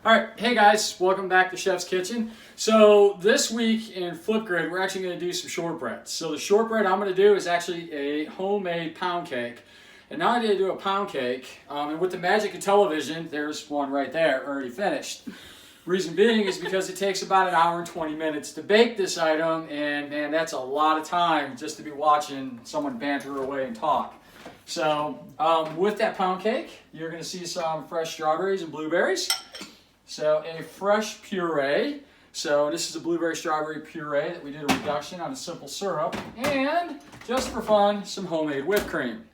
All right, hey guys, welcome back to Chef's Kitchen. So this week in Flipgrid, we're actually going to do some shortbread. So the shortbread I'm going to do is actually a homemade pound cake. And now I did do a pound cake, and with the magic of television, there's one right there, already finished. Reason being is because it takes about an hour and 20 minutes to bake this item, and man, that's a lot of time just to be watching someone banter away and talk. So with that pound cake, you're going to see some fresh strawberries and blueberries. So a fresh puree. So this is a blueberry strawberry puree that we did a reduction on a simple syrup. And just for fun, some homemade whipped cream.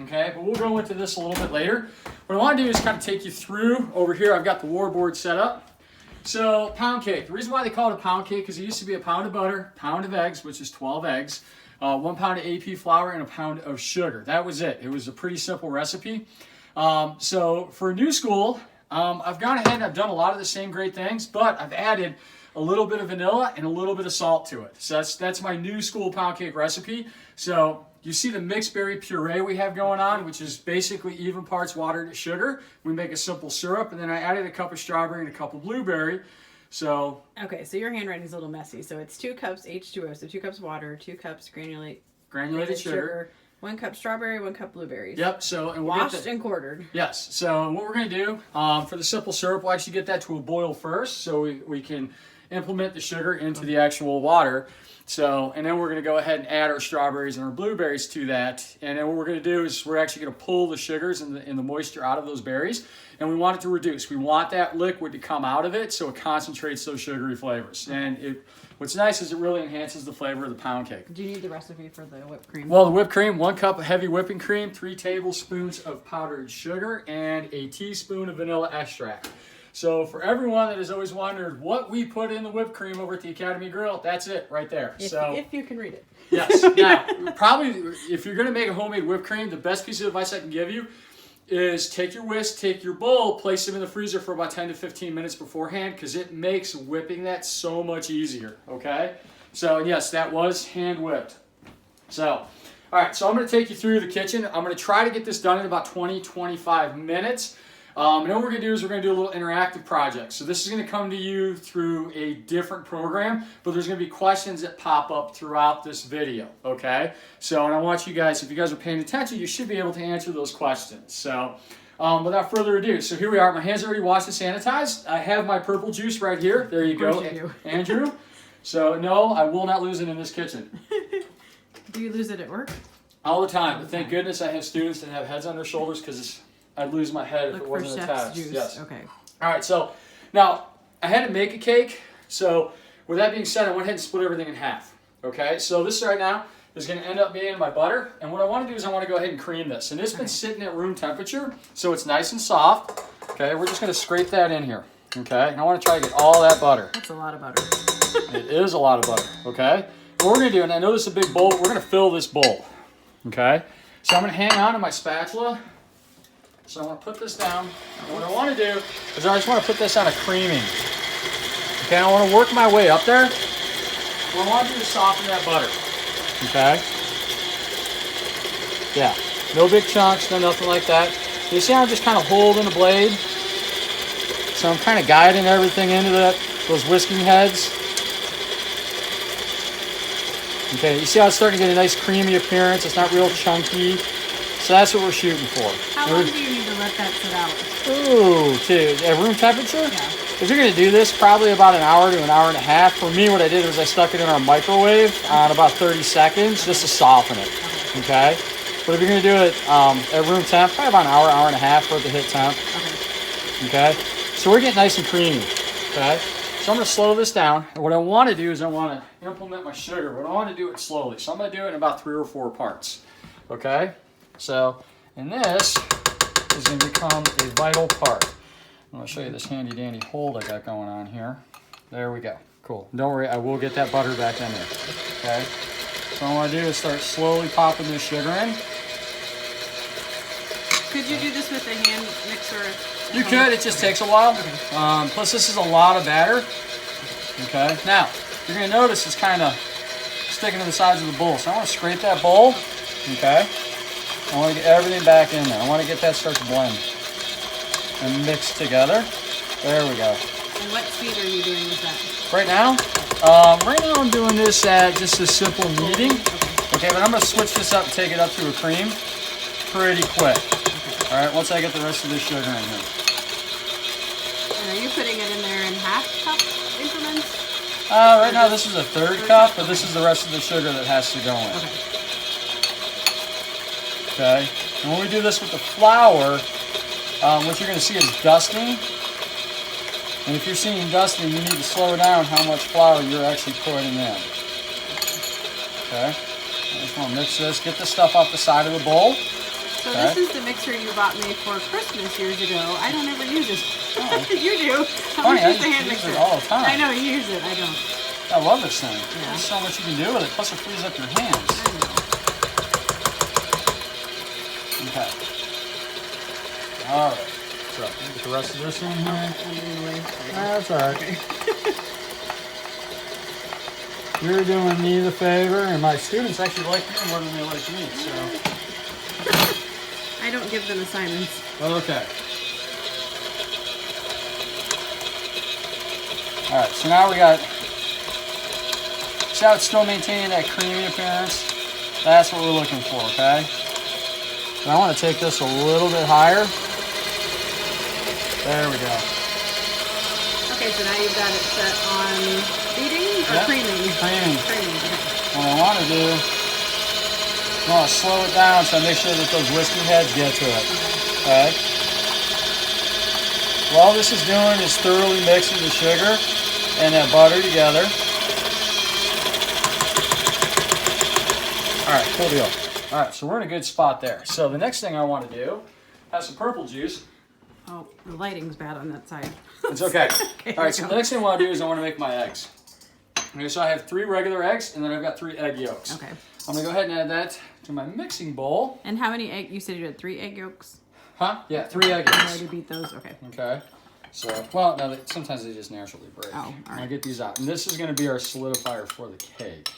Okay, but we'll go into this a little bit later. What I want to do is kind of take you through. Over here I've got the warboard set up. So pound cake. The reason why they call it a pound cake is it used to be a pound of butter, pound of eggs, which is 12 eggs, 1 pound of AP flour, and a pound of sugar. That was it. It was a pretty simple recipe. So for new school, I've gone ahead and I've done a lot of the same great things, but I've added a little bit of vanilla and a little bit of salt to it. So that's my new school pound cake recipe. So you see the mixed berry puree we have going on, which is basically even parts water to sugar. We make a simple syrup, and then I added a cup of strawberry and a cup of blueberry. So okay, so your handwriting's a little messy. So it's 2 cups H2O, so 2 cups water, 2 cups granulated sugar. 1 cup strawberry, 1 cup blueberries. Yep. So and we'll washed and quartered. Yes. So what we're going to do for the simple syrup, we'll actually get that to a boil first, so we can implement the sugar into the actual water. So, and then we're going to go ahead and add our strawberries and our blueberries to that. And then what we're going to do is we're actually going to pull the sugars and the moisture out of those berries. And we want it to reduce. We want that liquid to come out of it so it concentrates those sugary flavors. And what's nice is it really enhances the flavor of the pound cake. Do you need the recipe for the whipped cream? Well, the whipped cream, 1 cup of heavy whipping cream, 3 tablespoons of powdered sugar, and a teaspoon of vanilla extract. So for everyone that has always wondered what we put in the whipped cream over at the Academy Grill, that's it right there. If you can read it. Yes. Now, probably if you're going to make a homemade whipped cream, the best piece of advice I can give you is take your whisk, take your bowl, place them in the freezer for about 10 to 15 minutes beforehand, because it makes whipping that so much easier, okay? So yes, that was hand whipped. So, all right, so I'm going to take you through the kitchen. I'm going to try to get this done in about 20-25 minutes. And then what we're going to do is we're going to do a little interactive project. So this is going to come to you through a different program, but there's going to be questions that pop up throughout this video, okay? So, and I want you guys, if you guys are paying attention, you should be able to answer those questions. So, without further ado, so here we are. My hands are already washed and sanitized. I have my purple juice right here. There you go, Andrew. So, no, I will not lose it in this kitchen. Do you lose it at work? All the time. But thank goodness I have students that have heads on their shoulders, because I'd lose my head if it wasn't attached. Juice. Yes. Okay. All right. So now I had to make a cake. So with that being said, I went ahead and split everything in half. Okay. So this right now is going to end up being my butter. And what I want to do is I want to go ahead and cream this. And it's been sitting at room temperature, so it's nice and soft. Okay. We're just going to scrape that in here. Okay. And I want to try to get all that butter. That's a lot of butter. It is a lot of butter. Okay. What we're going to do, and I know this is a big bowl, we're going to fill this bowl. Okay. So I'm going to hang on to my spatula. So I want to put this down, and what I want to do is I just want to put this on a creaming. Okay, I want to work my way up there. What I want to do is soften that butter. Okay? Yeah, no big chunks, no nothing like that. You see how I'm just kind of holding the blade? So I'm kind of guiding everything into those whisking heads. Okay, you see how it's starting to get a nice creamy appearance? It's not real chunky. So that's what we're shooting for. How long do you need to let that sit out? Ooh, at room temperature? Yeah. If you're going to do this, probably about an hour to an hour and a half. For me, what I did was I stuck it in our microwave on about 30 seconds just to soften it. Okay? But if you're going to do it at room temp, probably about an hour, hour and a half for it to hit temp. Okay? So we're getting nice and creamy. Okay? So I'm going to slow this down. And what I want to do is I want to implement my sugar, but I want to do it slowly. So I'm going to do it in about 3 or 4 parts. Okay? So, and this is going to become a vital part. I'm going to show you this handy dandy hold I got going on here. There we go. Cool. Don't worry, I will get that butter back in there. Okay? So what I want to do is start slowly popping this sugar in. Could you do this with a hand mixer? You could, it just takes a while. Okay. Plus this is a lot of batter. Okay? Now, you're going to notice it's kind of sticking to the sides of the bowl. So I want to scrape that bowl. Okay? I want to get everything back in there. I want to get that start to blend and mix together. There we go. And what speed are you doing this at? Right now I'm doing this at just a simple kneading. Okay, but I'm gonna switch this up and take it up to a cream pretty quick. All right, once I get the rest of this sugar in here. And are you putting it in there in half cup increments? Right now this is a third cup, but this is the rest of the sugar that has to go in. Okay. And when we do this with the flour, what you're going to see is dusting. And if you're seeing dusting, you need to slow down how much flour you're actually putting in. Okay. I just want to mix this. Get this stuff off the side of the bowl. So this is the mixer you bought me for Christmas years ago. I don't ever use it. Oh. You do. Funny, I use the hand use mixer it all the time. I know you use it. I don't. I love this thing. Yeah. There's so much you can do with it. Plus it frees up your hands. I know. Okay. All right. So get the rest of this in here. I'm in the way. That's all right. You're doing me the favor, and my students actually like you more than they like me. So. I don't give them assignments. Okay. All right. So now we got. See how it's still maintaining that creamy appearance? That's what we're looking for. Okay. And I want to take this a little bit higher. There we go. Okay, so now you've got it set on beating or Yep. creaming? Creaming. Creaming, okay. What I want to do, I want to slow it down so I make sure that those whiskey heads get to it. Okay? Well, all this is doing is thoroughly mixing the sugar and that butter together. All right, cool deal. All right, so we're in a good spot there. So the next thing I want to do, have some purple juice. Oh, the lighting's bad on that side. It's okay. Okay, All right, so go. the next thing I want to do is I want to make my eggs. Okay, so I have 3 regular eggs, and then I've got 3 egg yolks. Okay. I'm going to go ahead and add that to my mixing bowl. And how many egg? You said you had 3 egg yolks. Huh? Yeah, 3 egg You yolks. already beat those. Okay. Okay. So, well, no, sometimes they just naturally break. Oh, all I'm right. going to get these out. And this is going to be our solidifier for the cake.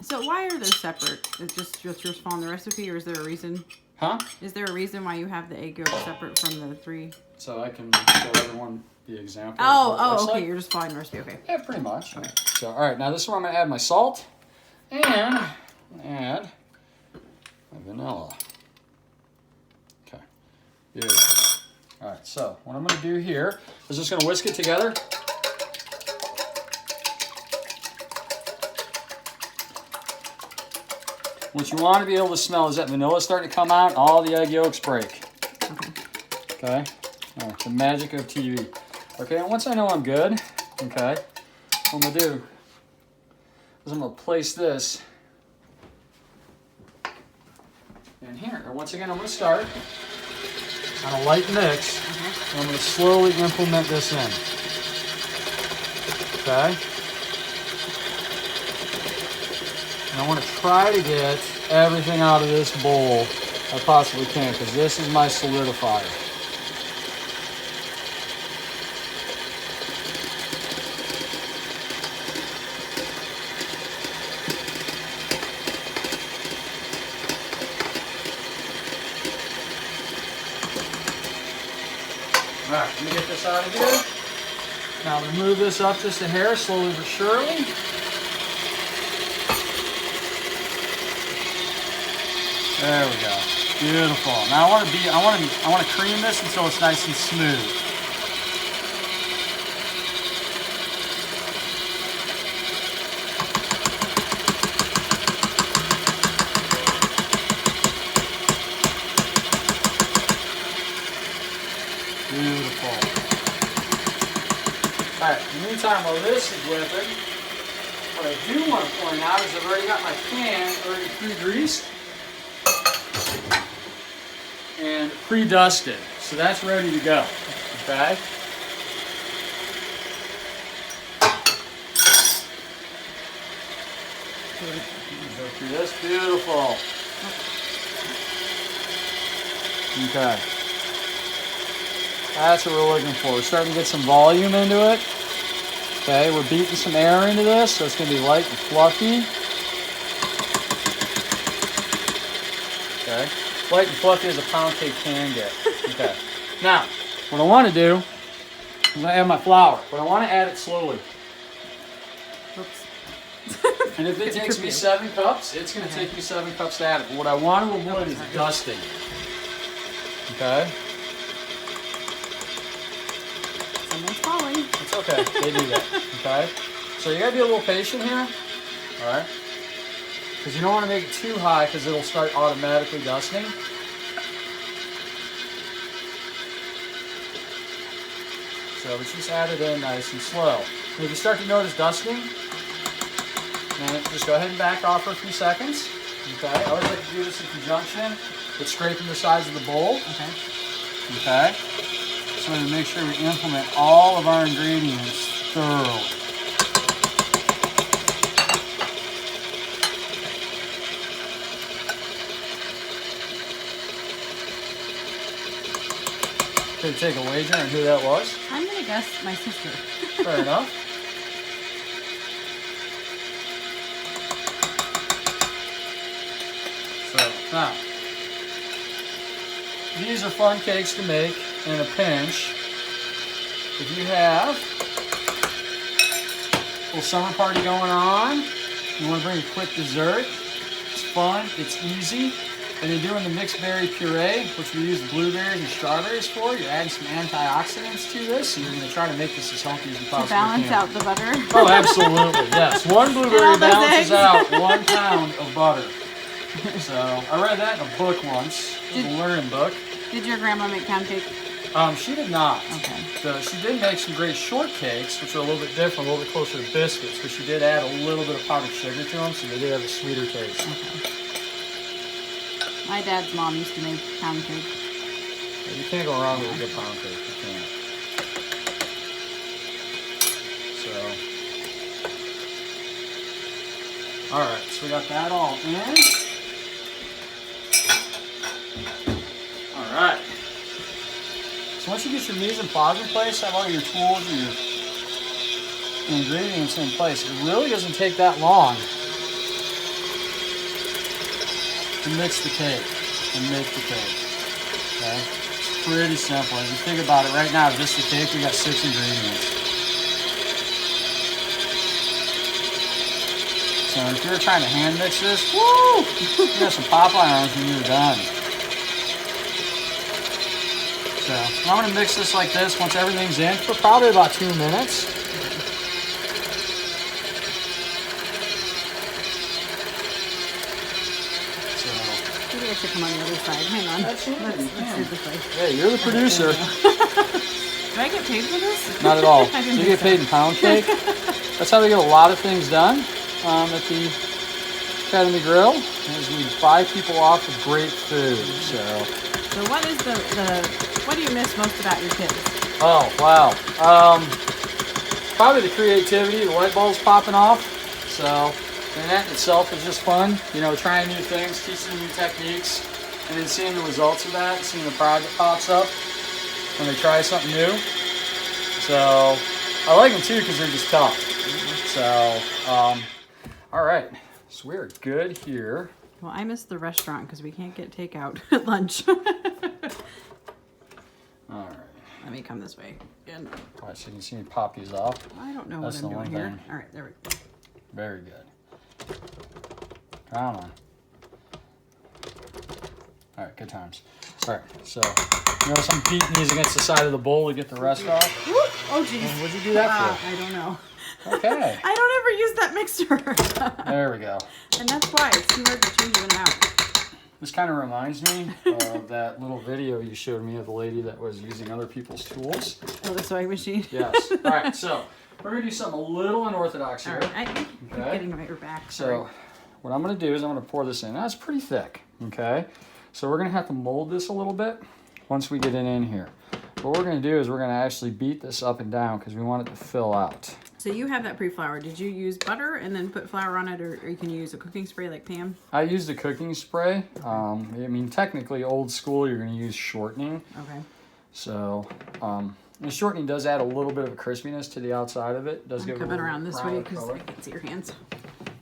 So why are those separate? It's just you're following the recipe, or is there a reason? Huh? Is there a reason why you have the egg yolk separate from the 3? So I can show everyone the example. of what it Oh, looks okay. like. You're just following the recipe. Okay. Yeah, pretty much. Okay. So, all right, now this is where I'm going to add my salt and add my vanilla. Okay, beautiful. All right, so what I'm going to do here is just going to whisk it together. What you want to be able to smell is that vanilla starting to come out, all the egg yolks break. Okay. Okay, all right, the magic of TV. Okay, and once I know I'm good, okay, what I'm gonna do is I'm gonna place this in here. And once again, I'm gonna start on a light mix, and I'm gonna slowly implement this in. Okay. And I want to try to get everything out of this bowl I possibly can, because this is my solidifier. All right, let me get this out of here. Now I'm going to move this up just a hair, slowly but surely. There we go. Beautiful. Now I want to cream this until it's nice and smooth. Beautiful. All right, in the meantime, while this is whipping, what I do want to point out is I've already got my pan already pre-greased and pre-dusted. So that's ready to go, okay? Go through this, beautiful. Okay. That's what we're looking for. We're starting to get some volume into it. Okay, we're beating some air into this, so it's going to be light and fluffy. Okay, light and fluffy as a pound cake can get. Okay, now what I want to do I'm gonna add my flour, but I want to add it slowly. Oops. And if it takes me 7 cups, it's gonna take me 7 cups to add it. But what I want to avoid is dusting. Okay? Someone's falling. It's okay. They do that. Okay? So you gotta be a little patient here. Alright? Because you don't want to make it too high because it'll start automatically dusting. So let's just add it in nice and slow. And if you start to notice dusting, then just go ahead and back off for a few seconds. Okay? I always like to do this in conjunction with scraping the sides of the bowl. Okay. Okay? So to make sure we implement all of our ingredients thoroughly. Could take a wager on who that was. I'm gonna guess my sister. Fair enough. So now, these are fun cakes to make in a pinch. If you have a little summer party going on, you want to bring a quick dessert. It's fun. It's easy. And then doing the mixed berry puree, which we use blueberries and strawberries for, you're adding some antioxidants to this, so you're going to try to make this as healthy as you possibly can. To balance out the butter. Oh, absolutely, yes. One blueberry balances out 1 pound of butter. So, I read that in a book once. It was a learning book. Did your grandma make pound cake? She did not. Okay. So she did make some great shortcakes, which are a little bit different, a little bit closer to biscuits, but she did add a little bit of powdered sugar to them, so they did have a sweeter taste. Okay. My dad's mom used to make pound cake. Yeah, you can't go wrong with a good pound cake. You can't. So, all right. So we got that all in. All right. So once you get your mise en place in place, have all your tools and your ingredients in place, it really doesn't take that long to mix the cake and make the cake. Okay? It's pretty simple. If you think about it right now, just the cake, we got 6 ingredients. So if you're trying to hand mix this, woo! You got some Popeye arms when you're done. So I'm going to mix this like this once everything's in for probably about 2 minutes. Maybe I should come on the other side. Hang on. Absolutely, Let's do this way. Hey, you're the producer. Do I get paid for this? Not at all. I didn't You think get paid in pound cake. That's how we get a lot of things done at the Academy Grill, is we buy people off with great food. So what is what do you miss most about your kids? oh, wow. Probably the creativity, the light bulbs popping off. So, and that in itself is just fun. You know, trying new things, teaching new techniques, and then seeing the results of that, seeing the pride that pops up when they try something new. So, I like them too because they're just tough. So, all right. So we're good here. Well, I miss the restaurant because we can't get takeout at lunch. All right. Let me come this way. Again. All right, so you can see me pop these off. I don't know That's what I'm the doing one here. thing. All right, there we go. Very good. Come on. All right, good times. All right, so you notice I'm beating these against the side of the bowl to get the rest off. Oh, geez. What'd you do that for? I don't know. Okay. I don't ever use that mixer. There we go. And that's why it's too hard to change them out. This kind of reminds me of that little video you showed me of the lady that was using other people's tools. Oh, the sewing machine? Yes. All right, so we're going to do something a little unorthodox here. All right, I'm getting my back. So what I'm going to do is I'm going to pour this in. Now, it's pretty thick, okay? So we're going to have to mold this a little bit once we get it in here. What we're going to do is we're going to actually beat this up and down because we want it to fill out. So you have that pre-flour. Did you use butter and then put flour on it, or you can use a cooking spray like Pam? I used a cooking spray. I mean, technically, old school, you're going to use shortening. Okay. So, and shortening does add a little bit of a crispiness to the outside of it. It does give it a Coming little around this way browner because color. I can see your hands.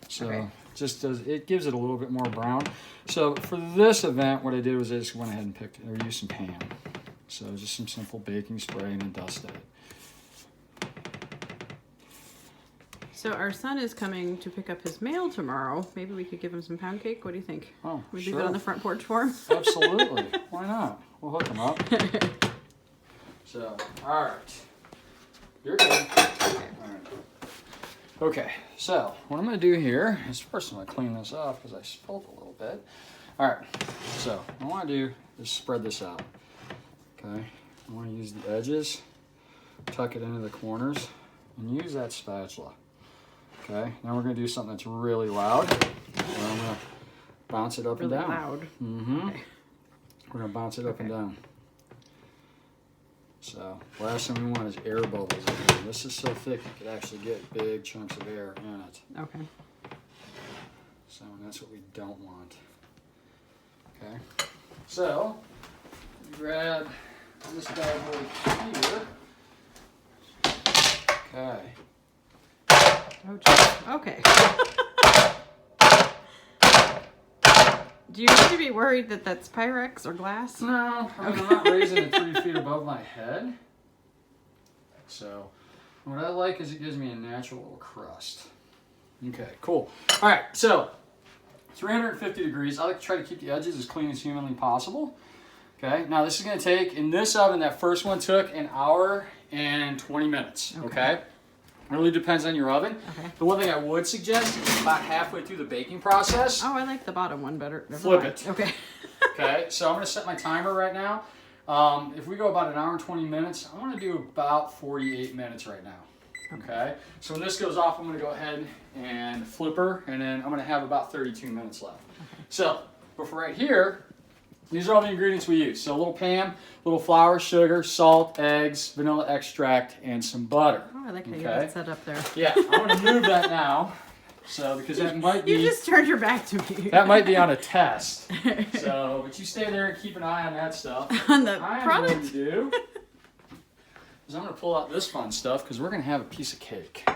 So Okay. just does it gives it a little bit more brown. So for this event, what I did was I just went ahead and picked or used some Pam. So just some simple baking spray and then dusted it. So our son is coming to pick up his mail tomorrow. Maybe we could give him some pound cake. What do you think? Oh, We sure. leave it on the front porch for him. Absolutely. Why not? We'll hook them up. So, all right. You're good. All right. Okay, so what I'm going to do here is first I'm going to clean this off because I spilled a little bit. All right, so what I want to do is spread this out. Okay, I want to use the edges, tuck it into the corners, and use that spatula. Okay, now we're going to do something that's really loud. Where I'm going to bounce it up Really and down. loud. Mm-hmm. Okay. We're going to bounce it up and down. So, last thing we want is air bubbles in here. This is so thick you could actually get big chunks of air in it. Okay. So, that's what we don't want. Okay. So, grab this bad boy here. Okay. Oh, geez. Okay. Do you need to be worried that that's Pyrex or glass? No, I'm not raising it 3 feet above my head. So, what I like is it gives me a natural little crust. Okay, cool. All right, so 350 degrees. I like to try to keep the edges as clean as humanly possible. Okay, now this is going to take, in this oven, that first one took 1 hour and 20 minutes. Okay. It really depends on your oven. Okay. The one thing I would suggest is about halfway through the baking process. Oh, I like the bottom one better. Never Flip mind. it. Okay. Okay, so I'm going to set my timer right now. If we go about 1 hour and 20 minutes, I want to do about 48 minutes right now. Okay, so when this goes off, I'm going to go ahead and flip her, and then I'm going to have about 32 minutes left. Okay. So, but for right here, these are all the ingredients we use. So a little Pam, little flour, sugar, salt, eggs, vanilla extract, and some butter. Oh, I like how you Okay. got it set up there. Yeah, I'm going to move that now. So, because that might You be... just turned your back to me. That might be on a test. So, but you stay there and keep an eye on that stuff. On the What I'm product? going to do is I'm going to pull out this fun stuff because we're going to have a piece of cake.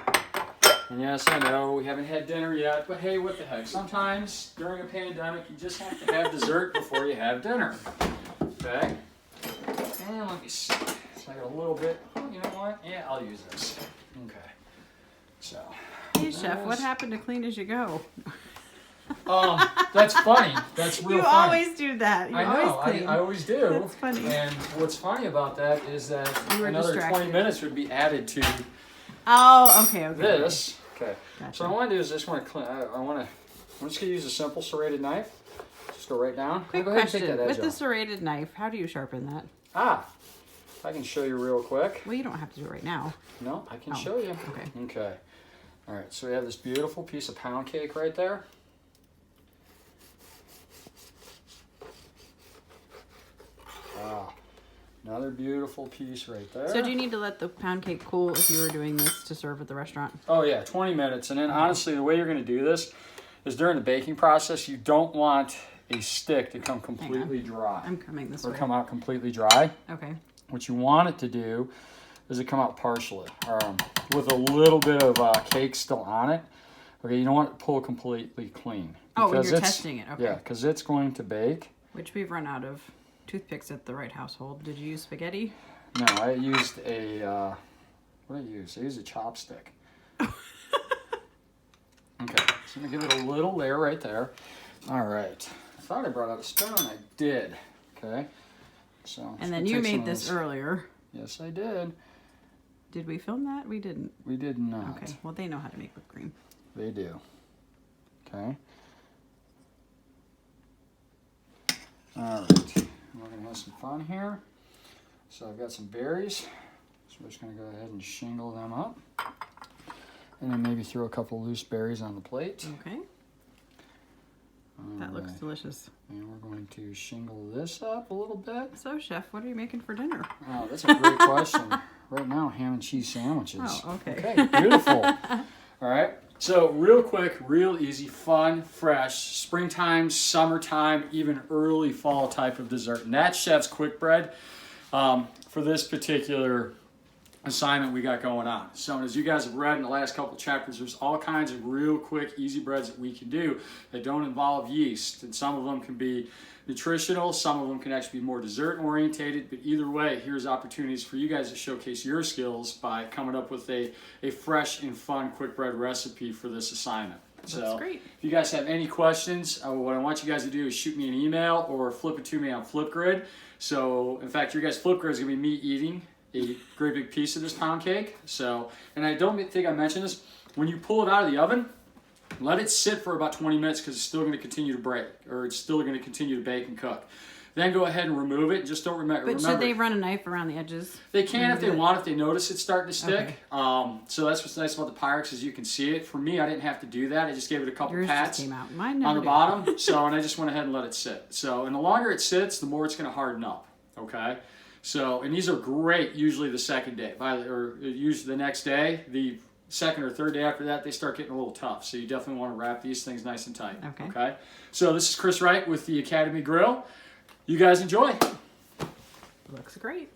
And yes, I know we haven't had dinner yet, but hey, what the heck? Sometimes during a pandemic, you just have to have dessert before you have dinner. Okay? And let me see. So I got a little bit. Oh, you know what? Yeah, I'll use this. Okay. So. Hey, Chef, what happened to clean as you go? That's funny. That's real You funny. always do that. You I know, always clean. I always do. That's funny. And what's funny about that is that You were another 20 distracted. minutes would be added to Oh, okay. this. Okay. Gotcha. So what I want to do is just want to clean. I'm just gonna use a simple serrated knife. Just go right down. Quick go ahead and question. take that edge With the off. serrated knife, how do you sharpen that? I can show you real quick. Well, you don't have to do it right now. No, I can Oh, show you. okay. Okay. All right. So we have this beautiful piece of pound cake right there. Another beautiful piece right there. So do you need to let the pound cake cool if you were doing this to serve at the restaurant? Oh yeah, 20 minutes. And then honestly, the way you're going to do this is during the baking process, you don't want a stick to come completely dry. I'm coming this Or way. come out completely dry. Okay. What you want it to do is it come out partially, with a little bit of cake still on it. Okay, you don't want it to pull completely clean. Oh, when because you're it's- testing it. Okay. Yeah, because it's going to bake. Which we've run out of toothpicks at the right household. Did you use spaghetti? No, I used a, what did I use? I used a chopstick. Okay, so I'm going to give it a little layer right there. All right. I thought I brought out a spoon, and I did. Okay. So I'm just And then gonna you take some made of this earlier. Yes, I did. Did we film that? We didn't. We did not. Okay. Well, they know how to make whipped cream. They do. Okay. All right. We're going to have some fun here. So I've got some berries. So we're just going to go ahead and shingle them up. And then maybe throw a couple loose berries on the plate. Okay. That looks Alright. delicious. And we're going to shingle this up a little bit. So, Chef, what are you making for dinner? Oh, that's a great question. Right now, ham and cheese sandwiches. Oh, okay. Okay, beautiful. All right. So real quick, real easy, fun, fresh, springtime, summertime, even early fall type of dessert. And that's Chef's Quick Bread for this particular assignment we got going on. So as you guys have read in the last couple chapters, there's all kinds of real quick, easy breads that we can do that don't involve yeast. And some of them can be nutritional, some of them can actually be more dessert orientated, but either way, here's opportunities for you guys to showcase your skills by coming up with a fresh and fun quick bread recipe for this assignment. That's great. If you guys have any questions, what I want you guys to do is shoot me an email or flip it to me on Flipgrid. So, in fact, your guys' Flipgrid is going to be me eating a great big piece of this pound cake. So, and I don't think I mentioned this, when you pull it out of the oven, let it sit for about 20 minutes because it's still going to continue to break, or it's still going to continue to bake and cook. Then go ahead and remove it. Just don't remember. But should they run a knife around the edges? They can if they want, if they notice it's starting to stick. Okay. So that's what's nice about the Pyrex is you can see it. For me, I didn't have to do that. I just gave it a couple Yours pats just came out. Mine never on the did. bottom. So, and I just went ahead and let it sit. So, and the longer it sits, the more it's going to harden up. Okay. So, and these are great usually the second day, or usually the next day. The second or third day after that, they start getting a little tough. So you definitely want to wrap these things nice and tight. Okay. So this is Chris Wright with the Academy Grill. You guys enjoy. Looks great.